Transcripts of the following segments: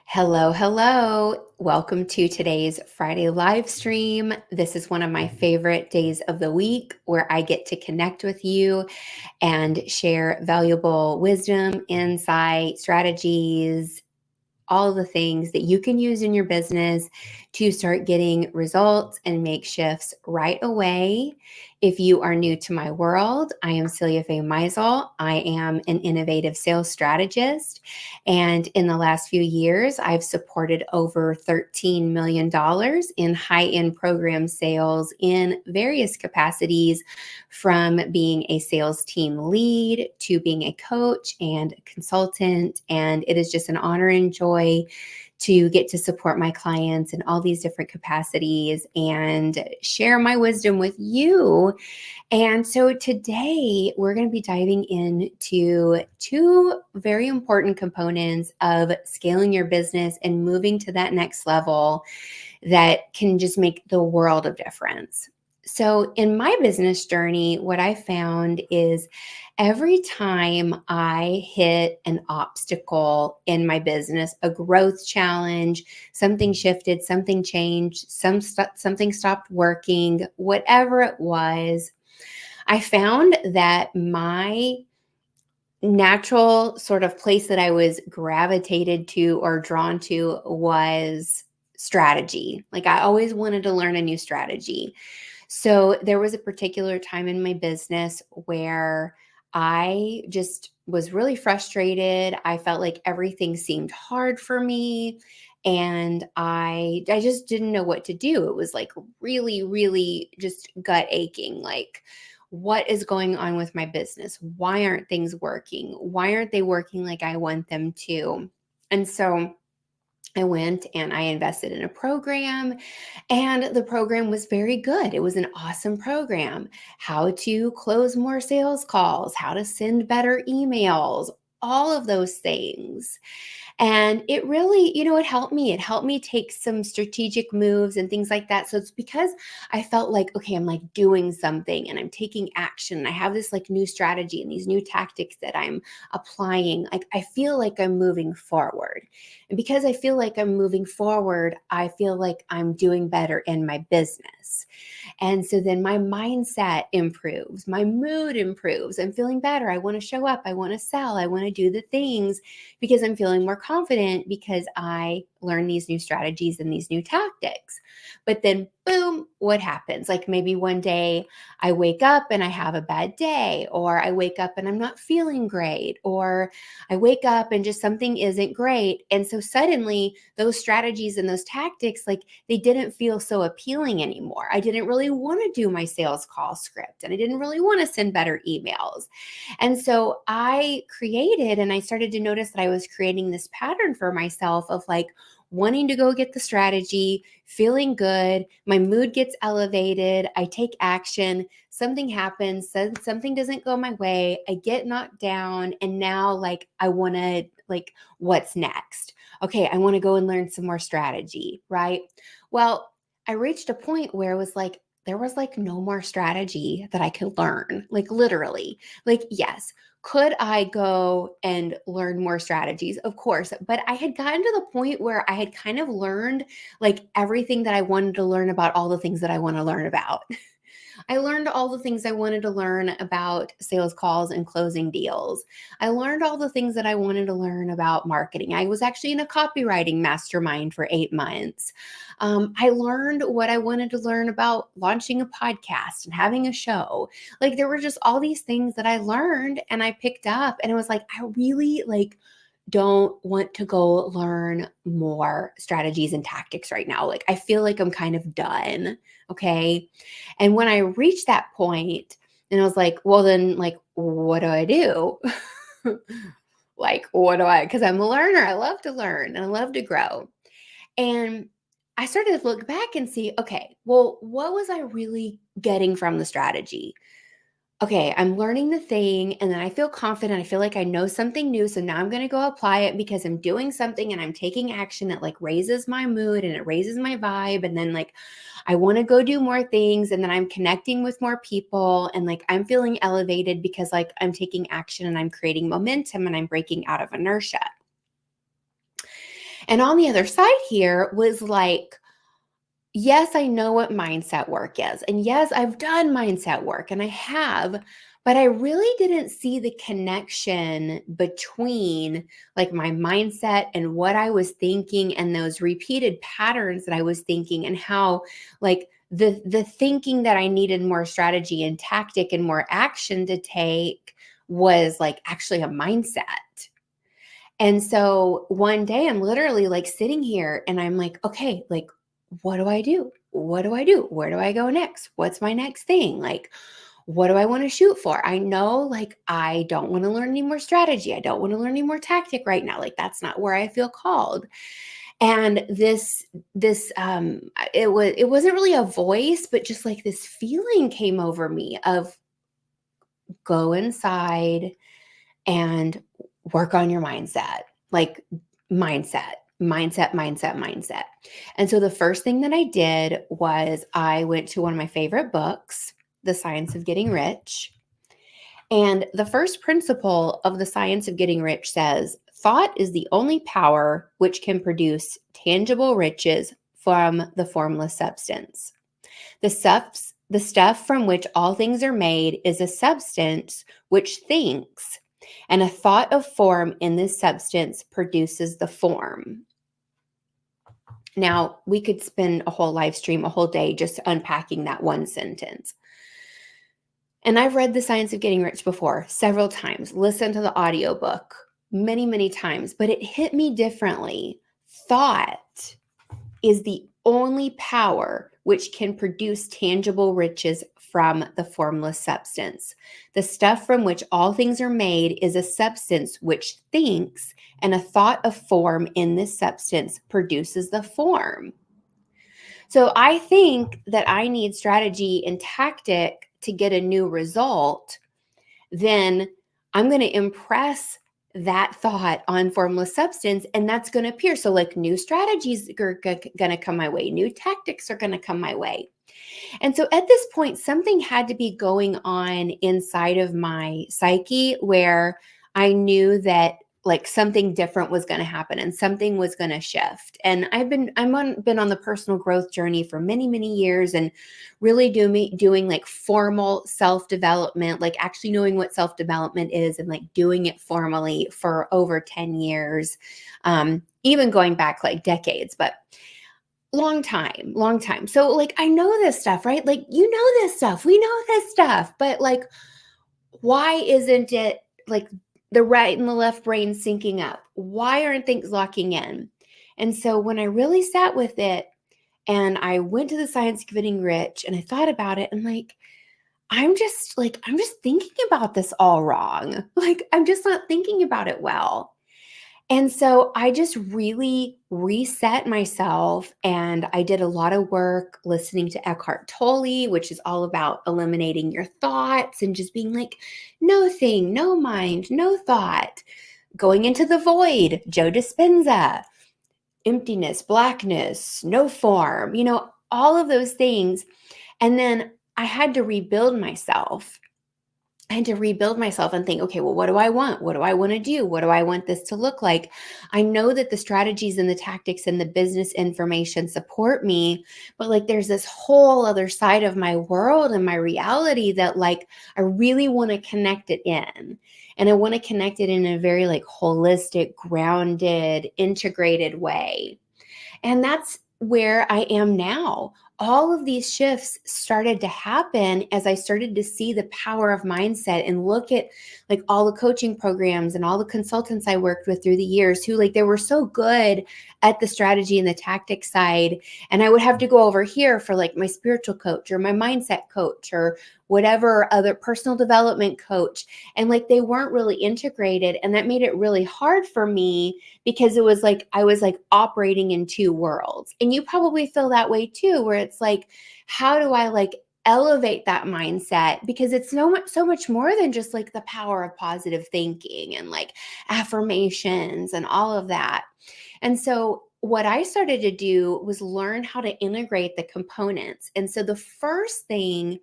Hello, hello. Welcome to today's Friday live stream. This is one of my favorite days of the week where I get to connect with you and share valuable wisdom, insight, strategies, all the things that you can use in your business to start getting results and make shifts right away. If you are new to my world, I am Celia Faye Meisel. I am an innovative sales strategist. And in the last few years, I've supported over $13 million in high-end program sales in various capacities, from being a sales team lead to being a coach and a consultant. And it is just an honor and joy to get to support my clients in all these different capacities and share my wisdom with you. And so today we're going to be diving into two very important components of scaling your business and moving to that next level that can just make the world of difference. So, in my business journey, what I found is every time I hit an obstacle in my business, a growth challenge, something shifted, something changed, something stopped working, whatever it was, I found that my natural sort of place that I was gravitated to or drawn to was strategy. Like I always wanted to learn a new strategy. So there was a particular time in my business where I just was really frustrated. I felt like everything seemed hard for me and I just didn't know what to do. It was like really just gut aching, like what is going on with my business? Why aren't things working? Why aren't they working like I want them to? And so I went and I invested in a program, and the program was very good. It was an awesome program. How to close more sales calls, how to send better emails, all of those things. And it really, it helped me. It helped me take some strategic moves and things like that. So it's because I felt like, okay, I'm like doing something and I'm taking action. I have this like new strategy and these new tactics that I'm applying. Like I feel like I'm moving forward. And because I feel like I'm moving forward, I feel like I'm doing better in my business. And so then my mindset improves, my mood improves. I'm feeling better. I want to show up. I want to sell. I want to do the things because I'm feeling more confident because I learn these new strategies and these new tactics. But then, boom, what happens? Like maybe one day I wake up and I have a bad day, or I wake up and I'm not feeling great, or I wake up and just something isn't great. And so suddenly those strategies and those tactics, like they didn't feel so appealing anymore. I didn't really want to do my sales call script and I didn't really want to send better emails. And so I created and I started to notice that I was creating this pattern for myself of like wanting to go get the strategy, feeling good, my mood gets elevated, I take action, something happens, something doesn't go my way, I get knocked down, and now like I want to like what's next? Okay, I want to go and learn some more strategy, right? Well, I reached a point where it was like there was like no more strategy that I could learn, like literally. Like, yes, could I go and learn more strategies? Of course. But I had gotten to the point where I had kind of learned like everything that I wanted to learn about all the things that I want to learn about. I learned all the things I wanted to learn about sales calls and closing deals. I learned all the things that I wanted to learn about marketing. I was actually in a copywriting mastermind for 8 months. I learned what I wanted to learn about launching a podcast and having a show. Like there were just all these things that I learned and I picked up, and it was like, I really like don't want to go learn more strategies and tactics right now. Like I feel like I'm kind of done. Okay. And when I reached that point, and I was like, well, then, like, what do I do? Like, what do I, because I'm a learner. I love to learn and I love to grow. And I started to look back and see, okay, well, what was I really getting from the strategy? Okay, I'm learning the thing and then I feel confident. I feel like I know something new. So now I'm going to go apply it because I'm doing something and I'm taking action that like raises my mood and it raises my vibe. And then like I want to go do more things, and then I'm connecting with more people and like I'm feeling elevated because like I'm taking action and I'm creating momentum and I'm breaking out of inertia. And on the other side here was like, yes, I know what mindset work is. And yes, I've done mindset work and I have, but I really didn't see the connection between like my mindset and what I was thinking and those repeated patterns that I was thinking, and how like the thinking that I needed more strategy and tactic and more action to take was like actually a mindset. And so one day I'm literally like sitting here and I'm like, okay, like, what do I do? What do I do? Where do I go next? What's my next thing? Like, what do I want to shoot for? I know like I don't want to learn any more strategy. I don't want to learn any more tactic right now. Like that's not where I feel called. And it wasn't really a voice, but just like this feeling came over me of go inside and work on your mindset. Like mindset. And so the first thing that I did was I went to one of my favorite books, The Science of Getting Rich. And the first principle of The Science of Getting Rich says, thought is the only power which can produce tangible riches from the formless substance. The stuff from which all things are made is a substance which thinks, and a thought of form in this substance produces the form. Now, we could spend a whole live stream, a whole day just unpacking that one sentence. And I've read The Science of Getting Rich before several times, listened to the audiobook many, many times, but it hit me differently. Thought is the only power which can produce tangible riches from the formless substance. The stuff from which all things are made is a substance which thinks, and a thought of form in this substance produces the form. So I think that I need strategy and tactic to get a new result. Then I'm going to impress that thought on formless substance, and that's going to appear. So like new strategies are going to come my way, new tactics are going to come my way. And so at this point, something had to be going on inside of my psyche where I knew that like something different was going to happen and something was going to shift. And been on the personal growth journey for many, many years, and really doing like formal self-development, like actually knowing what self-development is and like doing it formally for over 10 years, even going back like decades, but long time. So like, I know this stuff, right? Like, you know, this stuff, we know this stuff, but like, why isn't it like the right and the left brain syncing up? Why aren't things locking in? And so when I really sat with it and I went to The Science of Getting Rich and I thought about it, and like, I'm just thinking about this all wrong. Like, I'm just not thinking about it well. And so I just really reset myself, and I did a lot of work listening to Eckhart Tolle, which is all about eliminating your thoughts and just being like, no thing, no mind, no thought. Going into the void, Joe Dispenza, emptiness, blackness, no form, all of those things. And then I had to rebuild myself. I had to rebuild myself and think, okay, well, what do I want? What do I want to do? What do I want this to look like? I know that the strategies and the tactics and the business information support me, but like there's this whole other side of my world and my reality that like I really want to connect it in. And I want to connect it in a very like holistic, grounded, integrated way. And that's where I am now. All of these shifts started to happen as I started to see the power of mindset and look at like all the coaching programs and all the consultants I worked with through the years who like they were so good at the strategy and the tactic side. And I would have to go over here for like my spiritual coach or my mindset coach or whatever other personal development coach. And like they weren't really integrated. And that made it really hard for me because it was like I was like operating in two worlds. And you probably feel that way too, where it's like, how do I like elevate that mindset? Because it's so much more than just like the power of positive thinking and like affirmations and all of that. And so what I started to do was learn how to integrate the components. And so the first thing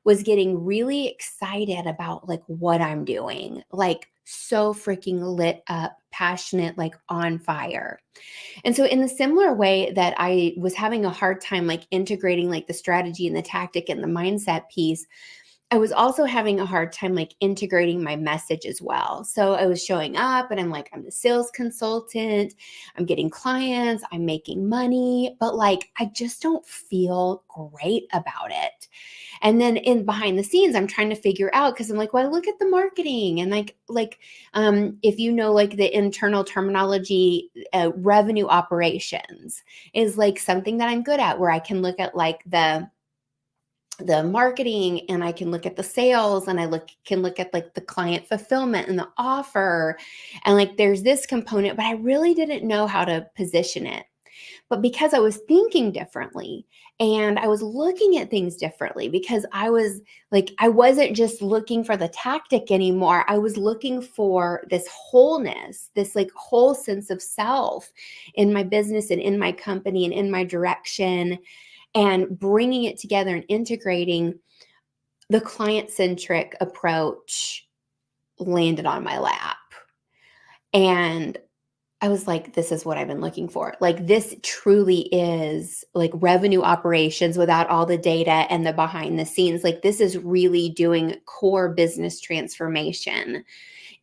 was getting really excited about like what I'm doing, like so freaking lit up, passionate, like on fire. And so in the similar way that I was having a hard time like integrating like the strategy and the tactic and the mindset piece, I was also having a hard time like integrating my message as well. So I was showing up and I'm like, I'm the sales consultant, I'm getting clients, I'm making money, but like I just don't feel great about it. And then in behind the scenes, I'm trying to figure out because I'm like, well, look at the marketing and if you know like the internal terminology, revenue operations is like something that I'm good at, where I can look at like the marketing and I can look at the sales and can look at like the client fulfillment and the offer, and like there's this component, but I really didn't know how to position it. But because I was thinking differently and I was looking at things differently, because I wasn't just looking for the tactic anymore. I was looking for this wholeness, this like whole sense of self in my business and in my company and in my direction, and bringing it together and integrating. The client centric approach landed on my lap. And I was like, this is what I've been looking for. Like, this truly is like revenue operations without all the data and the behind the scenes. Like, this is really doing core business transformation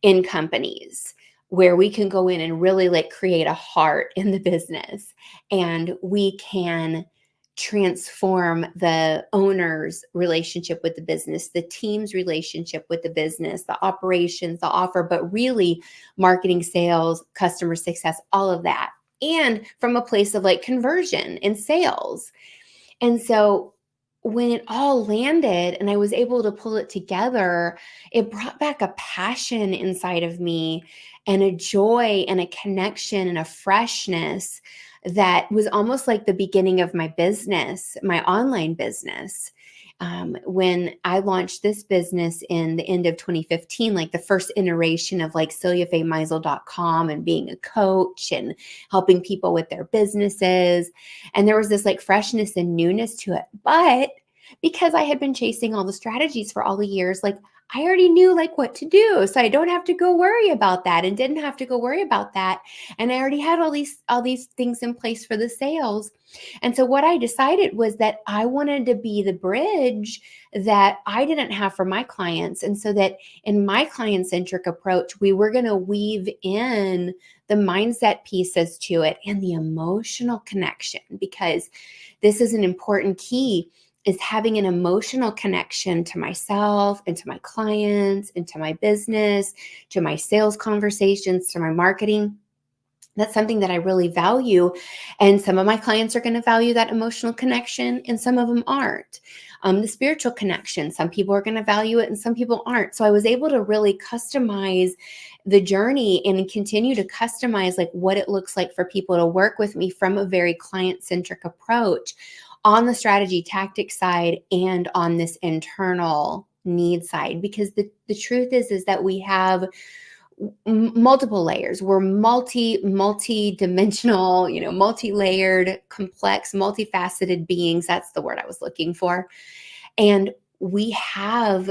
in companies, where we can go in and really like create a heart in the business, and we can transform the owner's relationship with the business, the team's relationship with the business, the operations, the offer, but really marketing, sales, customer success, all of that. And from a place of like conversion and sales. And so when it all landed and I was able to pull it together, it brought back a passion inside of me and a joy and a connection and a freshness that was almost like the beginning of my business, my online business. When I launched this business in the end of 2015, like the first iteration of like CeliaFayeMeisel.com and being a coach and helping people with their businesses. And there was this like freshness and newness to it. But because I had been chasing all the strategies for all the years, like I already knew like what to do. So I don't have to go worry about that, and didn't have to go worry about that. And I already had all these things in place for the sales. And so what I decided was that I wanted to be the bridge that I didn't have for my clients. And so that in my client centric approach, we were going to weave in the mindset pieces to it and the emotional connection, because this is an important key, is having an emotional connection to myself and to my clients and to my business, to my sales conversations, to my marketing. That's something that I really value. And some of my clients are going to value that emotional connection and some of them aren't. The spiritual connection, some people are going to value it and some people aren't. So I was able to really customize the journey and continue to customize like what it looks like for people to work with me from a very client-centric approach on the strategy tactic side and on this internal need side. Because the truth is that we have multiple layers. We're multi-dimensional, multi-layered, complex, multifaceted beings. That's the word I was looking for. And we have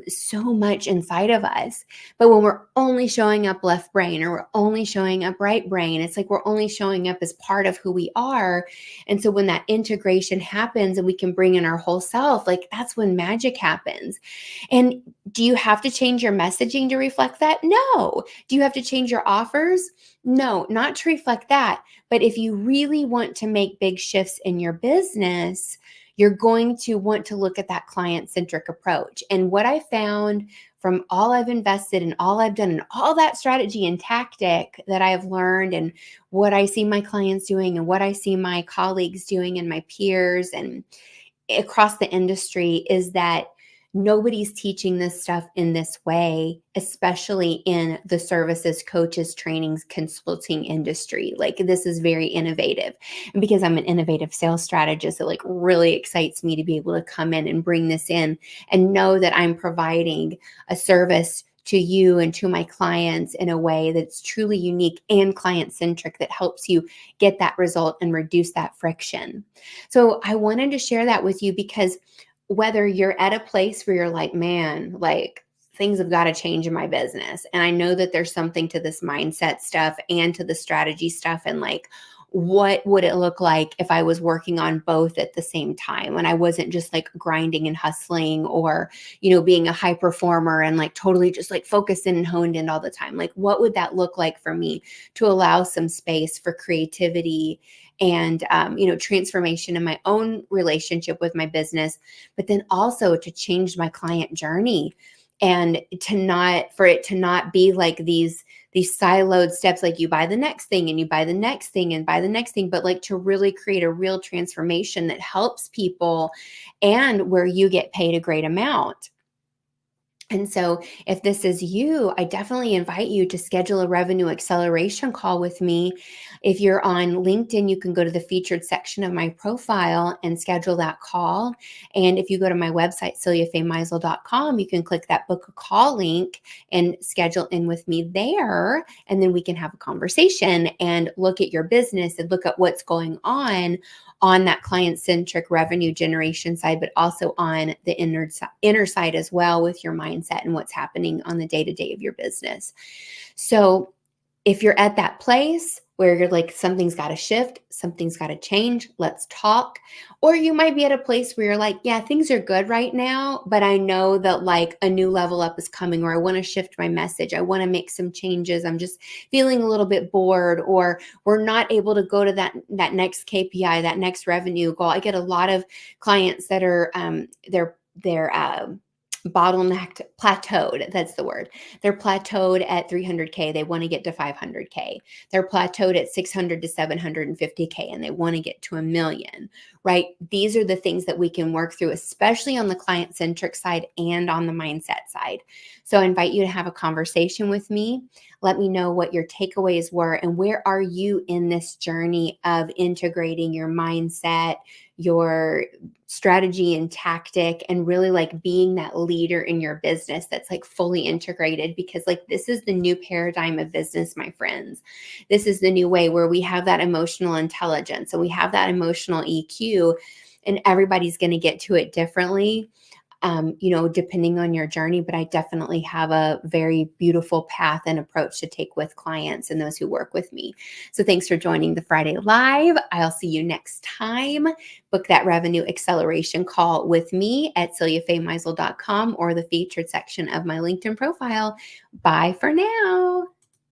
so much inside of us. But when we're only showing up left brain, or we're only showing up right brain, it's like we're only showing up as part of who we are. And so when that integration happens and we can bring in our whole self, like that's when magic happens. And do you have to change your messaging to reflect that? No. Do you have to change your offers? No, not to reflect that. But if you really want to make big shifts in your business, you're going to want to look at that client-centric approach. And what I found from all I've invested and all I've done and all that strategy and tactic that I've learned, and what I see my clients doing and what I see my colleagues doing and my peers and across the industry, is that nobody's teaching this stuff in this way, especially in the services, coaches, trainings, consulting industry. Like, this is very innovative. And because I'm an innovative sales strategist, it like really excites me to be able to come in and bring this in and know that I'm providing a service to you and to my clients in a way that's truly unique and client-centric, that helps you get that result and reduce that friction. So I wanted to share that with you, because whether you're at a place where you're like, man, like things have got to change in my business. And I know that there's something to this mindset stuff and to the strategy stuff. And like, what would it look like if I was working on both at the same time and I wasn't just like grinding and hustling or, being a high performer and like totally just like focused in and honed in all the time? Like, what would that look like for me to allow some space for creativity and, transformation in my own relationship with my business, but then also to change my client journey and for it to not be like these siloed steps, like you buy the next thing and you buy the next thing and buy the next thing, but like to really create a real transformation that helps people and where you get paid a great amount. And so if this is you, I definitely invite you to schedule a revenue acceleration call with me. If you're on LinkedIn, you can go to the featured section of my profile and schedule that call. And if you go to my website, celiafaymeisel.com, you can click that book a call link and schedule in with me there. And then we can have a conversation and look at your business and look at what's going on that client-centric revenue generation side, but also on the inner side as well with your mindset and what's happening on the day-to-day of your business. So if you're at that place where you're like, something's got to shift, something's got to change, let's talk. Or you might be at a place where you're like, yeah, things are good right now, but I know that like a new level up is coming, or I want to shift my message. I want to make some changes. I'm just feeling a little bit bored, or we're not able to go to that next KPI, that next revenue goal. I get a lot of clients that are, they're bottlenecked, plateaued. That's the word. They're plateaued at 300K. They want to get to 500K. They're plateaued at 600 to 750K and they want to get to $1 million, right? These are the things that we can work through, especially on the client-centric side and on the mindset side. So I invite you to have a conversation with me. Let me know what your takeaways were and where are you in this journey of integrating your mindset, your strategy and tactic, and really like being that leader in your business that's like fully integrated, because like this is the new paradigm of business, my friends. This is the new way where we have that emotional intelligence and we have that emotional EQ, and everybody's going to get to it differently. Depending on your journey, but I definitely have a very beautiful path and approach to take with clients and those who work with me. So thanks for joining the Friday Live. I'll see you next time. Book that revenue acceleration call with me at celiafaymeisel.com or the featured section of my LinkedIn profile. Bye for now.